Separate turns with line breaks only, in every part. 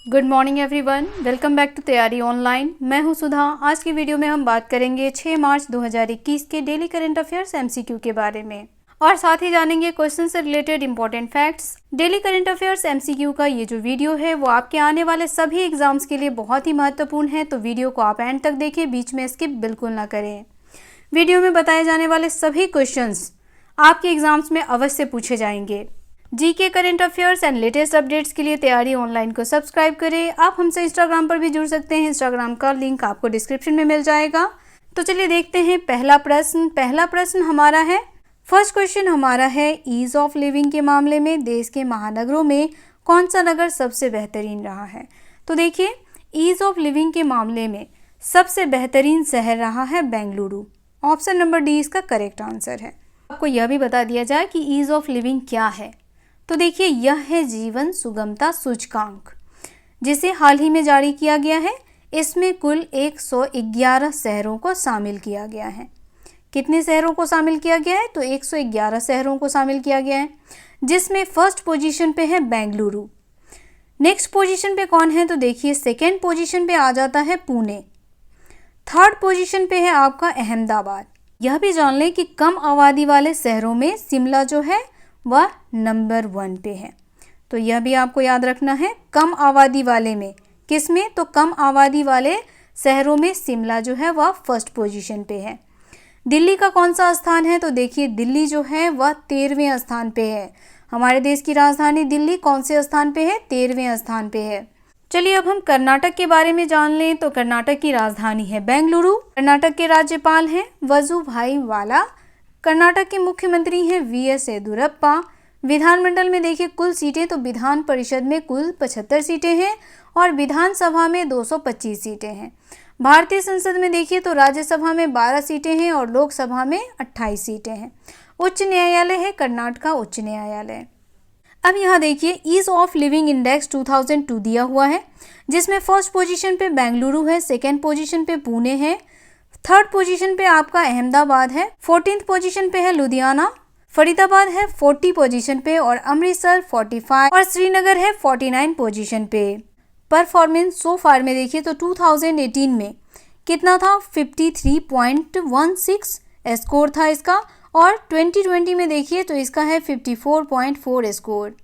Good morning everyone, welcome back to Taiyari online. मैं हूं सुधा। आज की वीडियो में हम बात करेंगे 6 मार्च 2021 के डेली करंट अफेयर्स एमसीक्यू के बारे में और साथ ही जानेंगे क्वेश्चन से related important facts. Daily current affairs MCQ का ये जो वीडियो है वो आपके आने वाले सभी एग्जाम्स के लिए बहुत ही महत्वपूर्ण है, तो वीडियो को आप एंड तक देखें, बीच में स्किप बिल्कुल ना करें। वीडियो में बताए जाने वाले सभी क्वेश्चंस आपके एग्जाम्स में अवश्य पूछे जाएंगे। GK current affairs and latest updates के लिए तैयारी ऑनलाइन को सब्सक्राइब करें। आप हमसे इंस्टाग्राम पर भी जुड़ सकते हैं, इंस्टाग्राम का लिंक आपको डिस्क्रिप्शन में मिल जाएगा। तो चलिए देखते हैं पहला प्रश्न हमारा है, फर्स्ट क्वेश्चन हमारा है, ईज ऑफ लिविंग के मामले में देश के महानगरों में कौन सा नगर सबसे बेहतरीन रहा है। तो देखिए, ईज ऑफ लिविंग के मामले में सबसे बेहतरीन शहर रहा है बेंगलुरु। ऑप्शन नंबर डी इसका करेक्ट आंसर है। आपको यह भी बता दिया जाए कि ईज ऑफ लिविंग क्या है। तो देखिए, यह है जीवन सुगमता सूचकांक, जिसे हाल ही में जारी किया गया है। इसमें कुल 111 शहरों को शामिल किया गया है। कितने शहरों को शामिल किया गया है? तो 111 शहरों को शामिल किया गया है, जिसमें फर्स्ट पोजीशन पे है बेंगलुरु। नेक्स्ट पोजीशन पे कौन है? तो देखिए, सेकेंड पोजीशन पे आ जाता है पुणे। थर्ड पोजीशन पे है आपका अहमदाबाद। यह भी जान लें कि कम आबादी वाले शहरों में शिमला जो है वह नंबर 1 पे है। तो यह भी आपको याद रखना है, कम आबादी वाले में। किस में? तो कम आबादी वाले शहरों में शिमला जो है वह फर्स्ट पोजीशन पे है। दिल्ली का कौन सा स्थान है? तो देखिए, दिल्ली जो है वह 13वें स्थान पे है। हमारे देश की राजधानी दिल्ली कौन से स्थान पे है? 13वें स्थान पे है। चलिए अब हम कर्नाटक के बारे में जान लें। तो कर्नाटक की राजधानी है बेंगलुरु। कर्नाटक के राज्यपाल हैं वजुभाई वाला। कर्नाटक के मुख्यमंत्री हैं वीएस येदियुरप्पा। विधानमंडल में देखिए कुल सीटें, तो विधान परिषद में कुल 75 सीटें हैं और विधानसभा में 225 सीटें हैं। भारतीय संसद में देखिए तो राज्यसभा में 12 सीटें हैं और लोकसभा में 28 सीटें हैं। उच्च न्यायालय है कर्नाटक उच्च न्यायालय। अब यहाँ देखिए, ईज ऑफ लिविंग इंडेक्स 2002 दिया हुआ है, जिसमें फर्स्ट पोजीशन पे बेंगलुरु है, सेकेंड पोजीशन पे पुणे है, थर्ड पोजीशन पे आपका अहमदाबाद है, 14th पोजीशन पे है लुधियाना, फरीदाबाद है 40 पोजीशन पे और अमृतसर 45 और श्रीनगर है 49 पोजीशन पे। परफॉर्मेंस सो फार में देखिए तो 2018 में कितना था? 53.16 स्कोर था इसका, और 2020 में देखिए तो इसका है 54.4 स्कोर,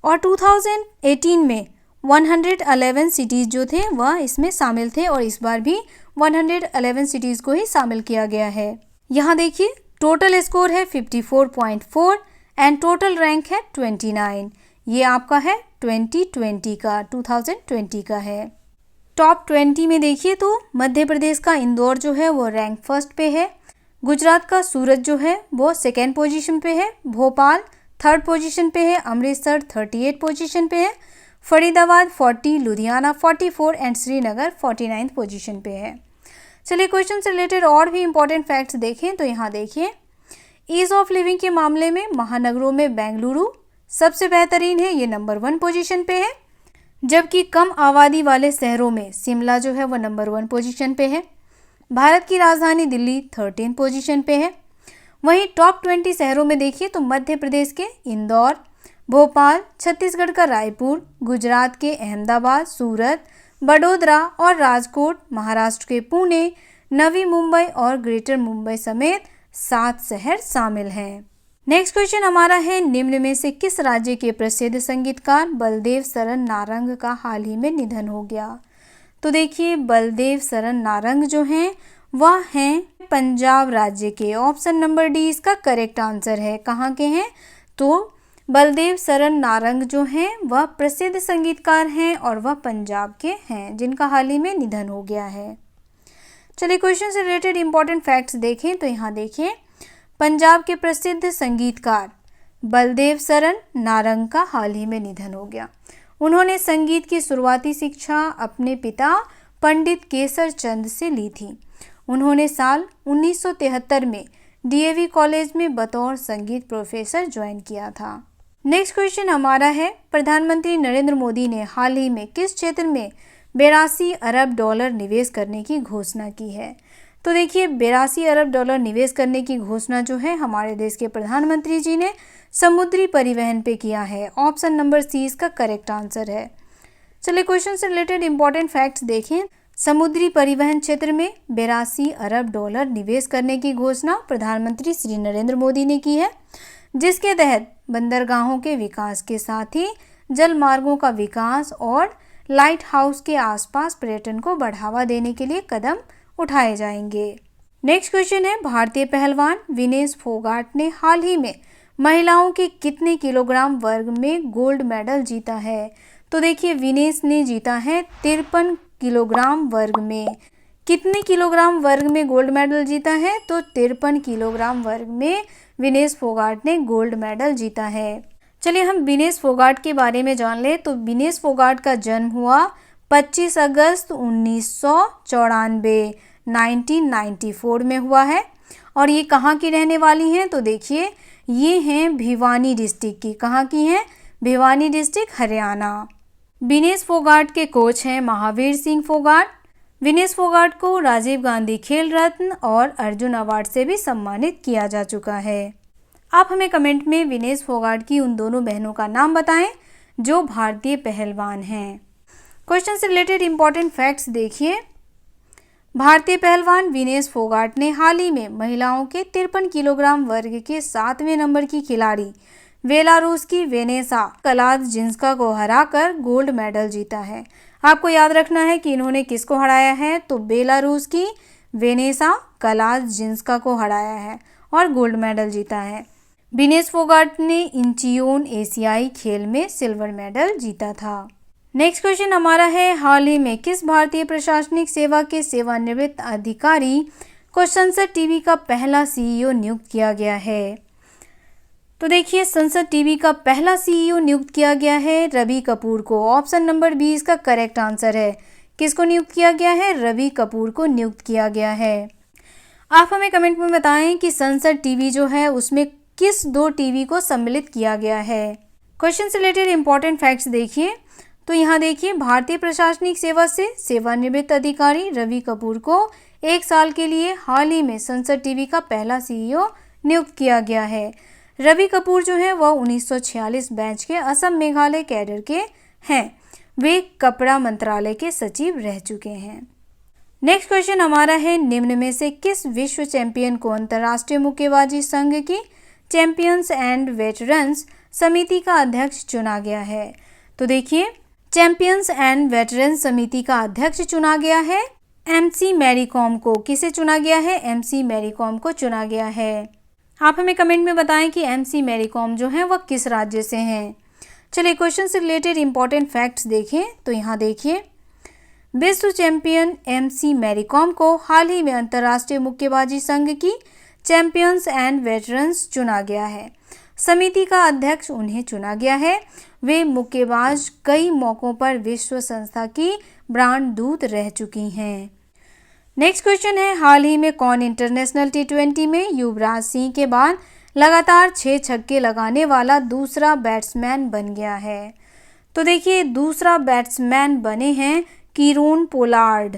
और 2018 में 111 सिटीज़ जो थे वह इसमें शामिल थे और इस बार भी 111 सिटीज़ को ही शामिल किया गया है। यहाँ देखिए, टोटल स्कोर है 54.4 एंड टोटल रैंक है 29। ये आपका है 2020 का है। टॉप 20 में देखिए तो मध्य प्रदेश का इंदौर जो है वो रैंक फर्स्ट पे है, गुजरात का सूरत जो है वो सेकेंड पोजीशन पे है, भोपाल थर्ड पोजीशन पे है, अमृतसर 38 पोजीशन पे है, फरीदाबाद 40, लुधियाना 44 एंड श्रीनगर 49 पोजीशन पे है। चलिए क्वेश्चन से रिलेटेड और भी इंपॉर्टेंट फैक्ट्स देखें। तो यहाँ देखिए, ईज ऑफ लिविंग के मामले में महानगरों में बेंगलुरु सबसे बेहतरीन है, ये नंबर 1 पोजीशन पे है, जबकि कम आबादी वाले शहरों में शिमला जो है वह नंबर 1 पोजीशन पे है। भारत की राजधानी दिल्ली 13 पोजीशन पे है। वहीं टॉप 20 शहरों में देखिए तो मध्य प्रदेश के इंदौर, भोपाल, छत्तीसगढ़ का रायपुर, गुजरात के अहमदाबाद, सूरत, बड़ोदरा और राजकोट, महाराष्ट्र के पुणे, नवी मुंबई और ग्रेटर मुंबई समेत 7 शहर शामिल हैं। नेक्स्ट क्वेश्चन हमारा है, निम्न में से किस राज्य के प्रसिद्ध संगीतकार बलदेव सरन नारंग का हाल ही में निधन हो गया। तो देखिए, बलदेव सरन नारंग जो हैं वह हैं पंजाब राज्य के। ऑप्शन नंबर डी इसका करेक्ट आंसर है। कहाँ के हैं? तो बलदेव सरन नारंग जो हैं वह प्रसिद्ध संगीतकार हैं और वह पंजाब के हैं, जिनका हाल ही में निधन हो गया है। चलिए क्वेश्चन से रिलेटेड इंपॉर्टेंट फैक्ट्स देखें। तो यहाँ देखिए, पंजाब के प्रसिद्ध संगीतकार बलदेव सरन नारंग का हाल ही में निधन हो गया। उन्होंने संगीत की शुरुआती शिक्षा अपने पिता पंडित केसर चंद से ली थी। उन्होंने साल 1973 में डीएवी कॉलेज में बतौर संगीत प्रोफेसर ज्वाइन किया था। नेक्स्ट क्वेश्चन हमारा है, प्रधानमंत्री नरेंद्र मोदी ने हाल ही में किस क्षेत्र में 82 अरब डॉलर निवेश करने की घोषणा की है। तो देखिए, 82 अरब डॉलर निवेश करने की घोषणा जो है हमारे देश के प्रधानमंत्री जी ने समुद्री परिवहन पे किया है। ऑप्शन नंबर सी इसका करेक्ट आंसर है। चलिए क्वेश्चन से रिलेटेड इंपॉर्टेंट फैक्ट्स देखें। समुद्री परिवहन क्षेत्र में 82 अरब डॉलर निवेश करने की घोषणा प्रधानमंत्री श्री नरेंद्र मोदी ने की है, जिसके तहत बंदरगाहों के विकास के साथ ही जल मार्गों का विकास और लाइट हाउस के आसपास पर्यटन को बढ़ावा देने के लिए कदम उठाए जाएंगे। नेक्स्ट क्वेश्चन है, भारतीय पहलवान विनेश फोगाट ने हाल ही में महिलाओं के कितने किलोग्राम वर्ग में गोल्ड मेडल जीता है? तो देखिए, विनेश ने जीता है 53 किलोग्राम वर्ग में। कितने किलोग्राम वर्ग में गोल्ड मेडल जीता है? तो 53 किलोग्राम वर्ग में विनेश फोगाट ने गोल्ड मेडल जीता है। चलिए हम विनेश फोगाट के बारे में जान ले। तो विनेश फोगाट का जन्म हुआ 25 अगस्त 1994 1994 में हुआ है और ये कहाँ की रहने वाली हैं? तो देखिए, ये हैं भिवानी डिस्ट्रिक्ट की। कहाँ की हैं? भिवानी डिस्ट्रिक्ट, हरियाणा। विनेश फोगाट के कोच हैं महावीर सिंह फोगाट। विनेश फोगाट को राजीव गांधी खेल रत्न और अर्जुन अवार्ड से भी सम्मानित किया जा चुका है। आप हमें कमेंट में विनेश फोगाट की उन दोनों बहनों का नाम बताएं जो भारतीय पहलवान हैं। क्वेश्चन से रिलेटेड इंपॉर्टेंट फैक्ट्स देखिए। भारतीय पहलवान विनेश फोगाट ने हाल ही में महिलाओं के 53 किलोग्राम वर्ग के 7वें नंबर की खिलाड़ी बेलारूस की वेनेसा कलादजिंस्का को हराकर गोल्ड मेडल जीता है। आपको याद रखना है कि इन्होंने किसको हराया है? तो बेलारूस की वेनेसा कलादजिंस्का को हराया है और गोल्ड मेडल जीता है। विनेश फोगाट ने इंचियोन एशियाई खेल में सिल्वर मेडल जीता था। नेक्स्ट क्वेश्चन हमारा है, हाल ही में किस भारतीय प्रशासनिक सेवा के सेवानिवृत्त अधिकारी को संसद टीवी का पहला सीईओ नियुक्त किया गया है? तो देखिए, संसद टीवी का पहला सीईओ नियुक्त किया गया है रवि कपूर को। ऑप्शन नंबर बी इसका करेक्ट आंसर है। किसको नियुक्त किया गया है? रवि कपूर को नियुक्त किया गया है। आप हमें कमेंट में बताएं कि संसद टीवी जो है उसमें किस 2 टीवी को सम्मिलित किया गया है। क्वेश्चन से रिलेटेड इंपॉर्टेंट फैक्ट्स देखिए। तो यहाँ देखिए, भारतीय प्रशासनिक सेवा से सेवानिवृत्त अधिकारी रवि कपूर को 1 साल के लिए हाल ही में संसद टीवी का पहला सीईओ नियुक्त किया गया है। रवि कपूर जो है वह 1946 बैच के असम मेघालय कैडर के हैं। वे कपड़ा मंत्रालय के सचिव रह चुके हैं। नेक्स्ट क्वेश्चन हमारा है, निम्न में से किस विश्व चैंपियन को अंतर्राष्ट्रीय मुक्केबाजी संघ की चैंपियंस एंड वेटरन्स समिति का अध्यक्ष चुना गया है? तो देखिए, चैंपियंस एंड वेटरन्स समिति का अध्यक्ष चुना गया है MC मैरी कॉम को। किसे चुना गया है? MC मैरी कॉम को चुना गया है। आप हमें कमेंट में बताएं कि MC मैरी कॉम जो है वह किस राज्य से हैं। चलिए क्वेश्चन से रिलेटेड इंपॉर्टेंट फैक्ट्स देखें। तो यहाँ देखिए, विश्व चैंपियन MC मैरी कॉम को हाल ही में अंतर्राष्ट्रीय मुक्केबाजी संघ की चैंपियंस एंड वेटरन्स चुना गया है। समिति का अध्यक्ष उन्हें चुना गया है। वे मुक्केबाज कई मौकों पर विश्व संस्था की ब्रांड दूत रह चुकी हैं। नेक्स्ट क्वेश्चन है, हाल ही में कौन इंटरनेशनल T20 में युवराज सिंह के बाद लगातार 6 छक्के लगाने वाला दूसरा बैट्समैन बन गया है? तो देखिए, दूसरा बैट्समैन बने हैं कीरोन पोलार्ड।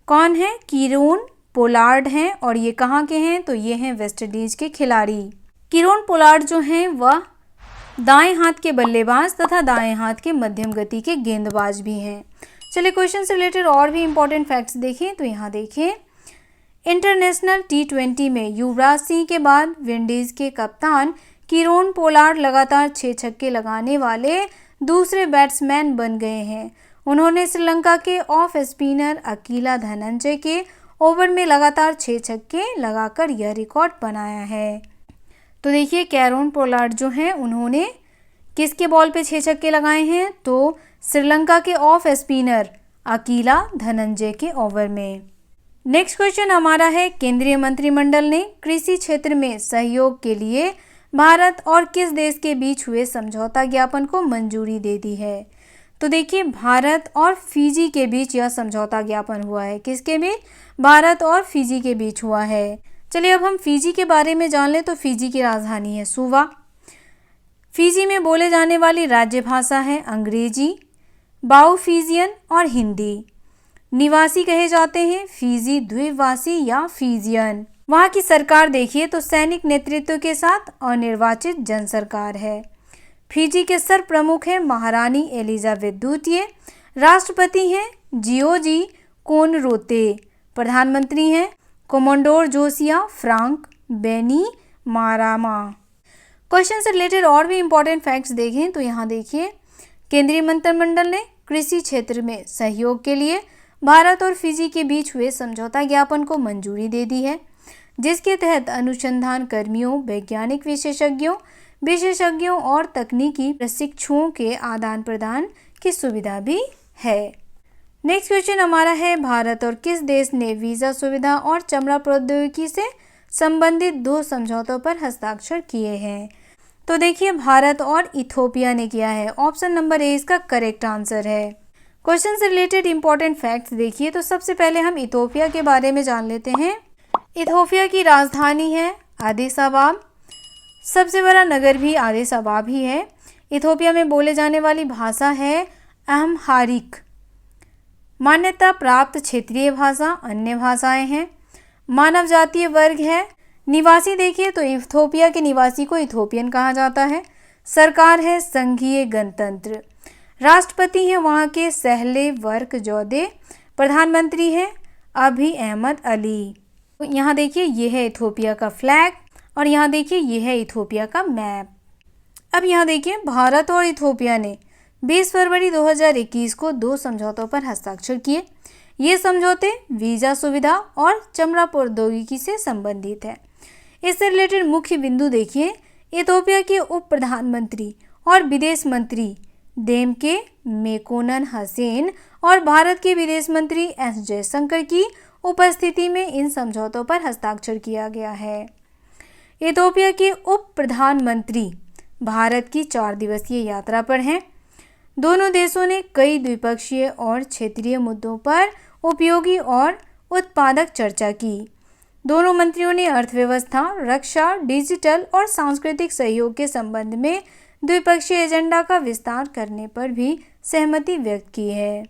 कौन है? कीरोन पोलार्ड हैं और ये कहाँ के हैं? तो ये हैं वेस्ट इंडीज के खिलाड़ी। कीरोन पोलार्ड जो हैं वह दाएं हाथ के बल्लेबाज तथा दाएं हाथ के मध्यम गति के गेंदबाज भी हैं। चलिए क्वेश्चन से रिलेटेड और भी इंपॉर्टेंट फैक्ट्स देखें। तो यहाँ देखिए, इंटरनेशनल T20 में युवराज सिंह के बाद विंडीज के कप्तान कीरोन पोलार्ड लगातार 6 छक्के लगाने वाले दूसरे बैट्समैन बन गए हैं। उन्होंने श्रीलंका के ऑफ स्पिनर अकीला धनंजय के ओवर में लगातार 6 छक्के लगाकर यह रिकॉर्ड बनाया है। तो देखिए, कीरोन पोलार्ड जो हैं उन्होंने किसके बॉल पे 6 छक्के लगाए हैं? तो श्रीलंका के ऑफ स्पिनर अकीला धनंजय के ओवर में। नेक्स्ट क्वेश्चन हमारा है, केंद्रीय मंत्रिमंडल ने कृषि क्षेत्र में सहयोग के लिए भारत और किस देश के बीच हुए समझौता ज्ञापन को मंजूरी दे दी है? तो देखिए, भारत और फिजी के बीच यह समझौता ज्ञापन हुआ है। किसके बीच? भारत और फिजी के बीच हुआ है। चलिए अब हम फिजी के बारे में जान लें। तो फिजी की राजधानी है सुवा। फिजी में बोले जाने वाली राज्य भाषा है अंग्रेजी, बाओफिजियन और हिंदी। निवासी कहे जाते हैं फिजी द्वीपवासी या फिजियन। वहाँ की सरकार देखिए तो सैनिक नेतृत्व के साथ अनिर्वाचित जन सरकार है। फिजी के सर प्रमुख हैं महारानी एलिजाबेथ द्वितीय। राष्ट्रपति हैं जियोर्जी कोनरोते। प्रधानमंत्री हैं कोमोडोर जोसिया फ्रांक बैनिमारामा। क्वेश्चन से रिलेटेड और भी इंपॉर्टेंट फैक्ट्स देखें तो यहाँ देखिए, केंद्रीय मंत्रिमंडल ने कृषि क्षेत्र में सहयोग के लिए भारत और फिजी के बीच हुए समझौता ज्ञापन को मंजूरी दे दी है, जिसके तहत अनुसंधान कर्मियों, वैज्ञानिक विशेषज्ञों और तकनीकी प्रशिक्षुओं के आदान प्रदान की सुविधा भी है। नेक्स्ट क्वेश्चन हमारा है, भारत और किस देश ने वीजा सुविधा और चमड़ा प्रौद्योगिकी से संबंधित 2 समझौतों पर हस्ताक्षर किए हैं? तो देखिए, भारत और इथोपिया ने किया है। ऑप्शन नंबर ए इसका करेक्ट आंसर है। क्वेश्चन से रिलेटेड इंपॉर्टेंट फैक्ट्स देखिए तो सबसे पहले हम इथोपिया के बारे में जान लेते हैं। इथोपिया की राजधानी है आदिस अबाब। सबसे बड़ा नगर भी आदिस अबाब ही है। इथोपिया में बोले जाने वाली भाषा है अम्हारिक। मान्यता प्राप्त क्षेत्रीय भाषा अन्य भाषाएं हैं। मानव जातीय वर्ग है। निवासी देखिए तो इथोपिया के निवासी को इथोपियन कहा जाता है। सरकार है संघीय गणतंत्र। राष्ट्रपति हैं वहाँ के सहले वर्क जौदे। प्रधानमंत्री हैं अभी अहमद अली। तो यहाँ देखिए, ये है इथोपिया का फ्लैग और यहाँ देखिए, ये है इथोपिया का मैप। अब यहाँ देखिए, भारत और इथोपिया ने 20 फरवरी 2021 को 2 समझौतों पर हस्ताक्षर किए। ये समझौते वीजा सुविधा और चमड़ा प्रौद्योगिकी से संबंधित है। इससे रिलेटेड मुख्य बिंदु देखिए, इथोपिया के उप प्रधानमंत्री और विदेश मंत्री देमके मेकोनन हसेन और भारत के विदेश मंत्री एस जयशंकर की उपस्थिति में इन समझौतों पर हस्ताक्षर किया गया है। इथोपिया के उप प्रधानमंत्री भारत की 4 दिवसीय यात्रा पर हैं। दोनों देशों ने कई द्विपक्षीय और क्षेत्रीय मुद्दों पर उपयोगी और उत्पादक चर्चा की। दोनों मंत्रियों ने अर्थव्यवस्था, रक्षा, डिजिटल और सांस्कृतिक सहयोग के संबंध में द्विपक्षीय एजेंडा का विस्तार करने पर भी सहमति व्यक्त की है।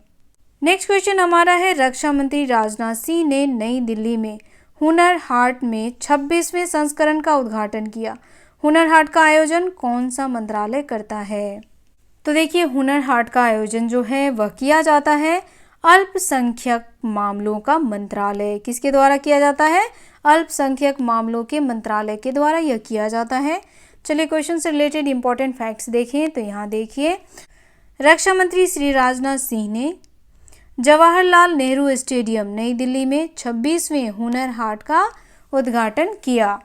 नेक्स्ट क्वेश्चन हमारा है, रक्षा मंत्री राजनाथ सिंह ने नई दिल्ली में हुनर हाट में 26वें संस्करण का उद्घाटन किया। हुनर हाट का आयोजन कौन सा मंत्रालय करता है? तो देखिए, हुनर हाट का आयोजन जो है वह किया जाता है अल्पसंख्यक मामलों का मंत्रालय। किसके द्वारा किया जाता है? अल्पसंख्यक मामलों के मंत्रालय के द्वारा यह किया जाता है। चलिए, क्वेश्चन से रिलेटेड इंपॉर्टेंट फैक्ट्स देखें तो यहाँ देखिए, रक्षा मंत्री श्री राजनाथ सिंह ने जवाहरलाल नेहरू स्टेडियम नई दिल्ली में 26वें हुनर हाट का उद्घाटन किया।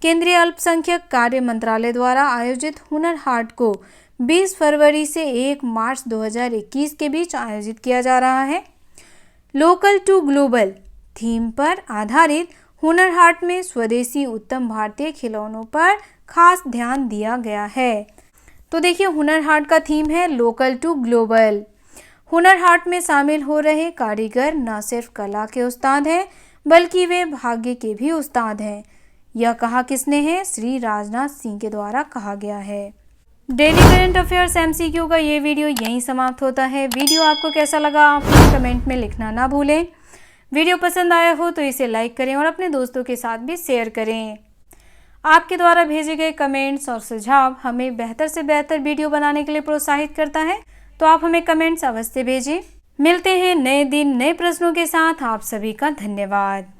केंद्रीय अल्पसंख्यक कार्य मंत्रालय द्वारा आयोजित हुनर हाट को 20 फरवरी से 1 मार्च 2021 के बीच आयोजित किया जा रहा है। लोकल टू ग्लोबल थीम पर आधारित हुनर हाट में स्वदेशी उत्तम भारतीय खिलौनों पर खास ध्यान दिया गया है। तो देखिए, हुनर हाट का थीम है local to global. Hunar Haat में शामिल हो रहे कारीगर न सिर्फ कला के उस्ताद हैं बल्कि वे भाग्य के भी उस्ताद हैं। यह कहा किसने है? श्री राजनाथ सिंह के द्वारा कहा गया है। डेली करंट अफेयर्स एमसीक्यू का ये वीडियो यहीं समाप्त होता है। वीडियो आपको कैसा लगा आप कमेंट में लिखना ना भूलें। वीडियो पसंद आया हो तो इसे लाइक करें और अपने दोस्तों के साथ भी शेयर करें। आपके द्वारा भेजे गए कमेंट्स और सुझाव हमें बेहतर से बेहतर वीडियो बनाने के लिए प्रोत्साहित करता है, तो आप हमें कमेंट्स अवश्य भेजें। मिलते हैं नए दिन नए प्रश्नों के साथ। आप सभी का धन्यवाद।